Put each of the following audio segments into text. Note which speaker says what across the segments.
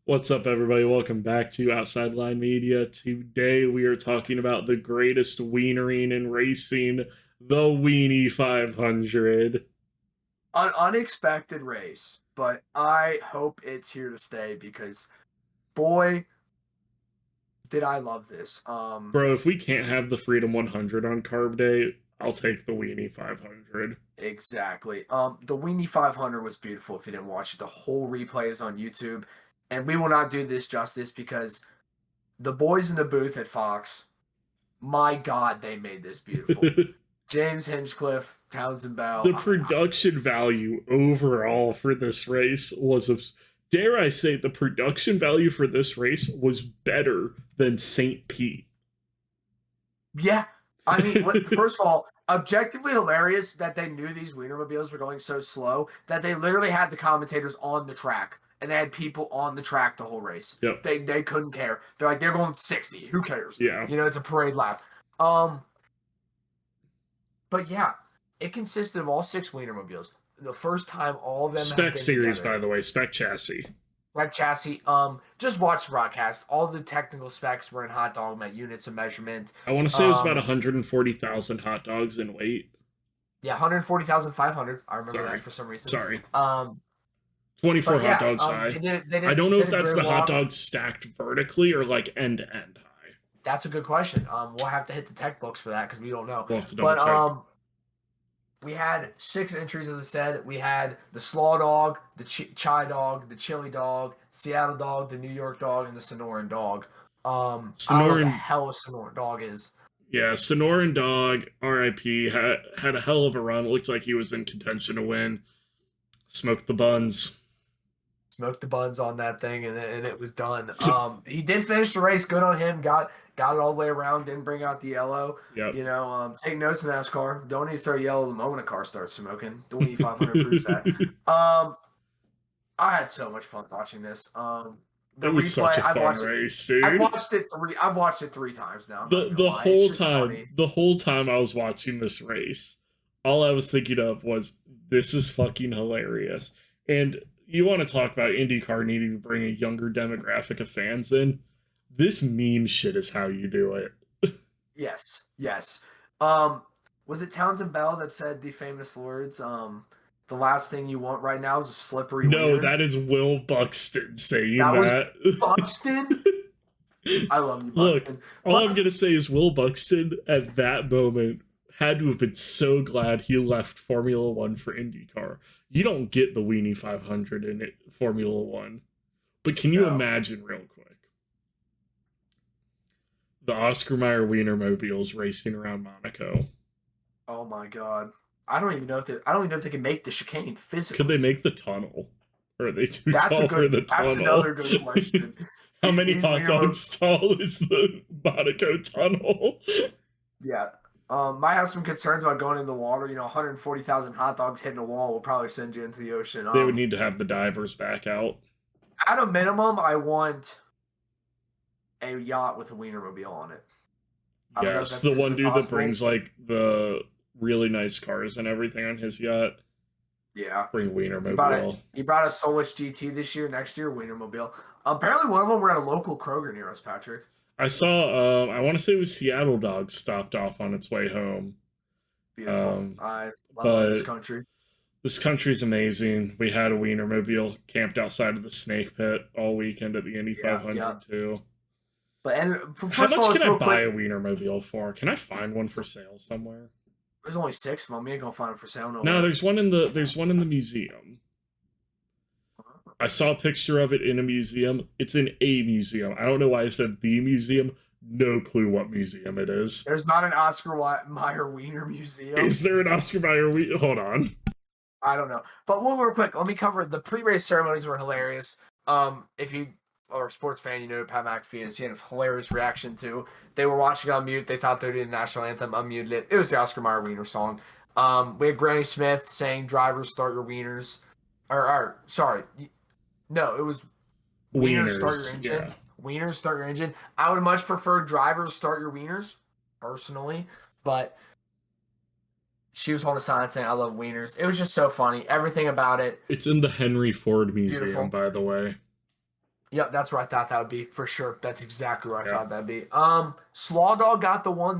Speaker 1: What's up, everybody? Welcome back to Outside Line Media. Today we are talking about the greatest wienering in racing, the Wienie 500.
Speaker 2: An unexpected race, but I hope it's here to stay because, boy, did I love this.
Speaker 1: Bro, if we can't have the Freedom 100 on Carb Day, I'll take the Wienie 500.
Speaker 2: Exactly. The Wienie 500 was beautiful. If you didn't watch it, the whole replay is on YouTube, and we will not do this justice because the boys in the booth at Fox, my God, they made this beautiful. James Hinchcliffe, Townsend Bell.
Speaker 1: The production value overall for this race was, dare I say, the production value for this race was better than St. Pete.
Speaker 2: Yeah. I mean, first of all, objectively hilarious that they knew these Wienermobiles were going so slow that they literally had the commentators on the track and they had people on the track the whole race.
Speaker 1: Yep.
Speaker 2: They couldn't care. They're like, they're going 60. Who cares?
Speaker 1: Yeah.
Speaker 2: You know, it's a parade lap. But yeah, it consisted of all 6 Wienermobiles. The first time all of them
Speaker 1: spec series,
Speaker 2: together.
Speaker 1: by the way, spec chassis.
Speaker 2: Spec chassis. Just watch the broadcast. All the technical specs were in hot dog units of measurement.
Speaker 1: I want to say it was about 140,000 hot dogs in weight.
Speaker 2: Yeah, 140,500. I remember that for some reason.
Speaker 1: Sorry. 24 hot dogs high. I don't know if that's the hot dogs stacked vertically or like end to end high.
Speaker 2: That's a good question. We'll have to hit the tech books for that because we don't know.
Speaker 1: We'll have to double check.
Speaker 2: We had 6 entries, as I said. We had the Slaw Dog, the Chai Dog, the Chili Dog, Seattle Dog, the New York Dog, and the Sonoran Dog. I don't know what the hell a Sonoran Dog is.
Speaker 1: Yeah, Sonoran Dog, RIP, had a hell of a run. It looks like he was in contention to win. Smoked the buns.
Speaker 2: Smoked the buns on that thing, and it was done. He did finish the race. Good on him. Got it all the way around. Didn't bring out the yellow.
Speaker 1: Yep.
Speaker 2: You know, take notes in NASCAR. Don't need to throw yellow the moment a car starts smoking. The Wienie 500 proves that. I had so much fun watching this.
Speaker 1: It was such a fun race, dude.
Speaker 2: I've watched it 3 times now.
Speaker 1: The whole time I was watching this race, all I was thinking of was, this is fucking hilarious. And you want to talk about IndyCar needing to bring a younger demographic of fans in? This meme shit is how you do it.
Speaker 2: Yes. Was it Townsend Bell that said the famous words, the last thing you want right now is a slippery wiener?
Speaker 1: No, that is Will Buxton saying that.
Speaker 2: Was Buxton? I love you, Buxton.
Speaker 1: Look, all I'm going to say is Will Buxton, at that moment, had to have been so glad he left Formula One for IndyCar. You don't get the Wienie 500 in Formula One. But can you imagine real quick? The Oscar Mayer Wienermobiles racing around Monaco.
Speaker 2: Oh my God. I don't even know if they can make the chicane physically.
Speaker 1: Could they make the tunnel? Or are they too tall for the tunnel?
Speaker 2: That's another good question.
Speaker 1: How many hot dogs tall is the Monaco tunnel?
Speaker 2: Yeah. Might have some concerns about going in the water. 140,000 hot dogs hitting a wall will probably send you into the ocean.
Speaker 1: They would need to have the divers back out.
Speaker 2: At a minimum, I want a yacht with a Wienermobile on it.
Speaker 1: Yes, the one dude that brings like the really nice cars and everything on his yacht.
Speaker 2: Yeah.
Speaker 1: Bring Wienermobile.
Speaker 2: He brought a Solus GT this year. Next year, Wienermobile. Apparently, one of them were at a local Kroger near us, Patrick.
Speaker 1: I saw, I want to say it was Seattle Dog stopped off on its way home.
Speaker 2: Beautiful. I love this country.
Speaker 1: This country's amazing. We had a Wienermobile camped outside of the Snake Pit all weekend at the Indy 500 too.
Speaker 2: But
Speaker 1: how much can I buy a Wienermobile for? Can I find one for sale somewhere?
Speaker 2: There's only 6 of them. You ain't gonna find them for sale.
Speaker 1: No, there's one in the museum. I saw a picture of it in a museum. It's in a museum. I don't know why I said the museum. No clue what museum it is.
Speaker 2: There's not an Oscar Mayer Wiener museum.
Speaker 1: Is there an Oscar Mayer Wiener? Hold on.
Speaker 2: I don't know. But one more quick. Let me cover the pre-race ceremonies were hilarious. If you are a sports fan, you know who Pat McAfee is. He had a hilarious reaction to. They were watching on mute. They thought they were doing the national anthem. Unmuted it. It was the Oscar Mayer Wiener song. We had Granny Smith saying, "Drivers, start your wieners." Sorry. No, it was Wieners, start your engine. Yeah. Wieners, start your engine. I would much prefer drivers, start your wieners, personally. But she was holding a sign saying, "I love wieners." It was just so funny. Everything about it.
Speaker 1: It's in the Henry Ford Museum, by the way.
Speaker 2: Yep, that's where I thought that would be for sure. That's exactly where I thought that'd be. Slaw Dog got the win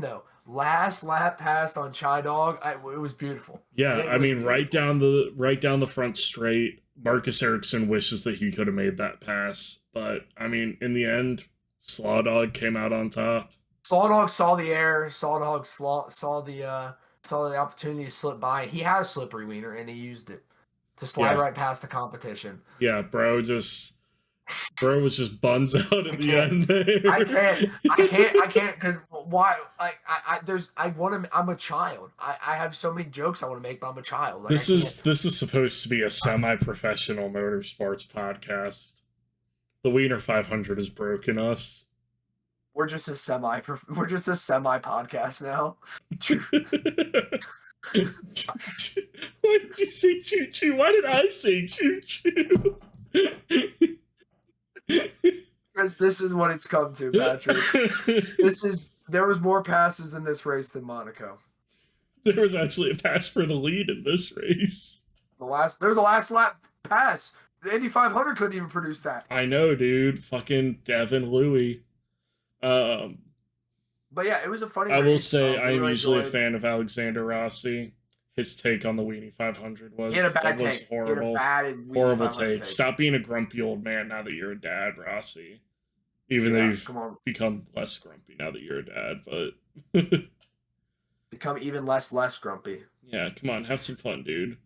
Speaker 2: though. Last lap pass on Chai Dog, it was beautiful.
Speaker 1: Yeah,
Speaker 2: It
Speaker 1: I
Speaker 2: was
Speaker 1: mean, right down the front straight. Marcus Ericsson wishes that he could have made that pass, but I mean, in the end, Slaw Dog came out on top.
Speaker 2: Slaw Dog saw the air. Slaw Dog saw the opportunity to slip by. He had a slippery wiener and he used it to slide right past the competition.
Speaker 1: Yeah, bro was just buns out at the end there.
Speaker 2: I can't because why? I'm a child. I have so many jokes I want to make, but I'm a child. Like,
Speaker 1: this is supposed to be a semi-professional motorsports podcast. The Wiener 500 has broken us.
Speaker 2: We're just a semi podcast now.
Speaker 1: Why did you say choo choo? Why did I say choo choo?
Speaker 2: Because this is what it's come to, Patrick. There was more passes in this race than Monaco.
Speaker 1: There was actually a pass for the lead in this race.
Speaker 2: There was a last lap pass. The Indy 500 couldn't even produce that.
Speaker 1: I know, dude. Fucking Devin Louis.
Speaker 2: But yeah, it was a funny
Speaker 1: I
Speaker 2: race.
Speaker 1: will say I'm
Speaker 2: really
Speaker 1: usually
Speaker 2: enjoyed.
Speaker 1: a fan of Alexander Rossi. His take on the Wienie 500 was,
Speaker 2: He had a bad
Speaker 1: was
Speaker 2: take.
Speaker 1: horrible. Horrible take. Stop being a grumpy old man now that you're a dad, Rossi. Even though you've become less grumpy now that you're a dad, but
Speaker 2: become even less grumpy.
Speaker 1: Yeah, come on, have some fun, dude.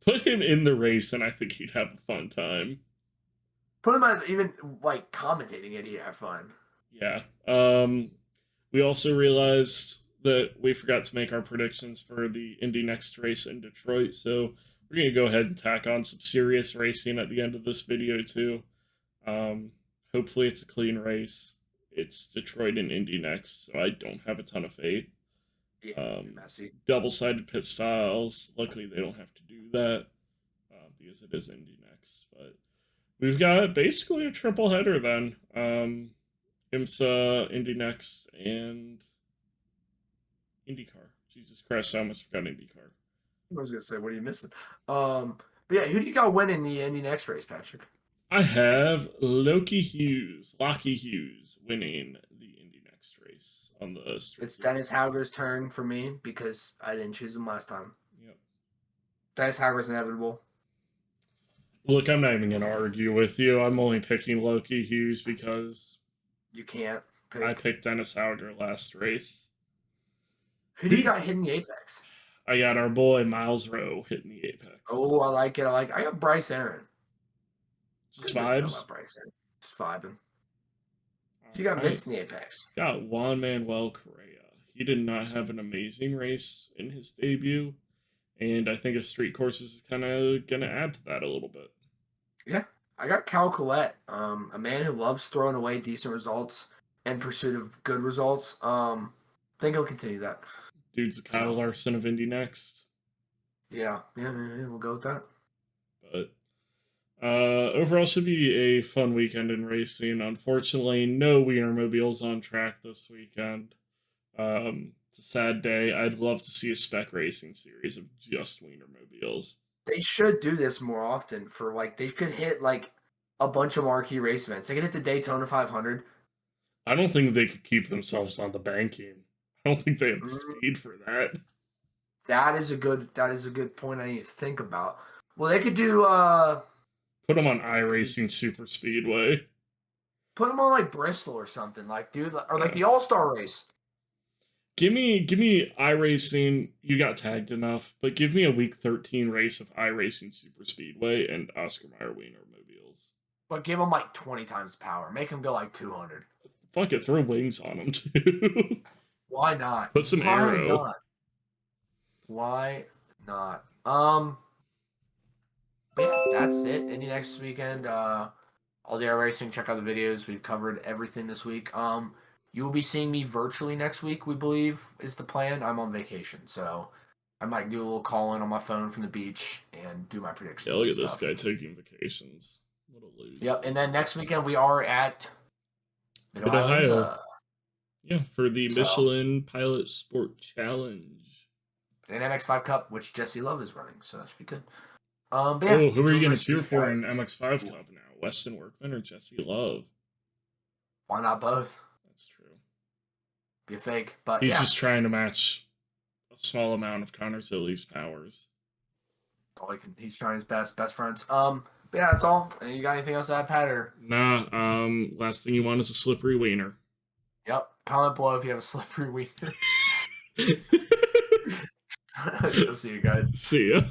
Speaker 1: Put him in the race, and I think he'd have a fun time.
Speaker 2: Put him at even like commentating it, he'd have fun.
Speaker 1: Yeah. We also realized that we forgot to make our predictions for the Indy NXT race in Detroit, so we're going to go ahead and tack on some serious racing at the end of this video, too. Hopefully it's a clean race. It's Detroit and Indy NXT, so I don't have a ton of faith.
Speaker 2: Yeah, messy.
Speaker 1: Double-sided pit styles. Luckily, they don't have to do that because it is Indy NXT. But we've got basically a triple header then. IMSA, Indy NXT, and IndyCar. Jesus Christ, I almost forgot IndyCar.
Speaker 2: I was gonna say, what are you missing? But yeah, who do you got winning the Indy NXT race, Patrick?
Speaker 1: I have Lochie Hughes winning the Indy NXT race on the street.
Speaker 2: It's Dennis Hauger's turn for me because I didn't choose him last time.
Speaker 1: Yep.
Speaker 2: Dennis Hauger's inevitable.
Speaker 1: Look, I'm not even gonna argue with you. I'm only picking Lochie Hughes because
Speaker 2: you can't pick.
Speaker 1: I picked Dennis Hauger last race.
Speaker 2: Who do you got hitting the apex?
Speaker 1: I got our boy Myles Rowe hitting the apex.
Speaker 2: Oh, I like it. I got Bryce Aaron.
Speaker 1: Just vibes.
Speaker 2: Just vibing. You got missed in the apex.
Speaker 1: Got Juan Manuel Correa. He did not have an amazing race in his debut, and I think a street courses is kind of gonna add to that a little bit.
Speaker 2: Yeah, I got Cal Collette, a man who loves throwing away decent results in pursuit of good results. I think he'll continue that.
Speaker 1: Dude's the Kyle Larson of Indy NXT.
Speaker 2: Yeah, we'll go with that.
Speaker 1: But overall, should be a fun weekend in racing. Unfortunately, no Wienermobiles on track this weekend. It's a sad day. I'd love to see a spec racing series of just Wienermobiles.
Speaker 2: They should do this more often. They could hit a bunch of marquee race events. They could hit the Daytona 500.
Speaker 1: I don't think they could keep themselves on the banking. I don't think they have the speed for that.
Speaker 2: That is a good point I need to think about. Well, they could do
Speaker 1: put them on iRacing Super Speedway.
Speaker 2: Put them on Bristol or something, the All-Star race.
Speaker 1: Give me iRacing. You got tagged enough, but give me a week 13 race of iRacing Super Speedway and Oscar Mayer Wienermobiles.
Speaker 2: But give them 20 times power. Make them go 200.
Speaker 1: Fuck it, throw wings on them too.
Speaker 2: Why not?
Speaker 1: Put some aero.
Speaker 2: Why not? But yeah, that's it. Indy next weekend. All the air racing. Check out the videos. We've covered everything this week. You will be seeing me virtually next week, we believe, is the plan. I'm on vacation, so I might do a little call-in on my phone from the beach and do my predictions.
Speaker 1: Yeah, look at this guy taking vacations. What a loser.
Speaker 2: Yep, and then next weekend we are at
Speaker 1: Mid-Ohio. Yeah, for the Michelin Pilot Sport Challenge.
Speaker 2: An MX-5 Cup, which Jesse Love is running, so that should be good. But yeah,
Speaker 1: who are you going to cheer for in MX-5 Cup now? Weston Workman or Jesse Love.
Speaker 2: Why not both?
Speaker 1: That's true.
Speaker 2: Be a fake, but
Speaker 1: he's just trying to match a small amount of Connor Zilli's powers.
Speaker 2: He's trying his best friends. But yeah, that's all. You got anything else to add, Pat? Or?
Speaker 1: Nah. Last thing you want is a slippery wiener.
Speaker 2: Yep. Comment below if you have a slippery wiener. I'll see you guys.
Speaker 1: See ya.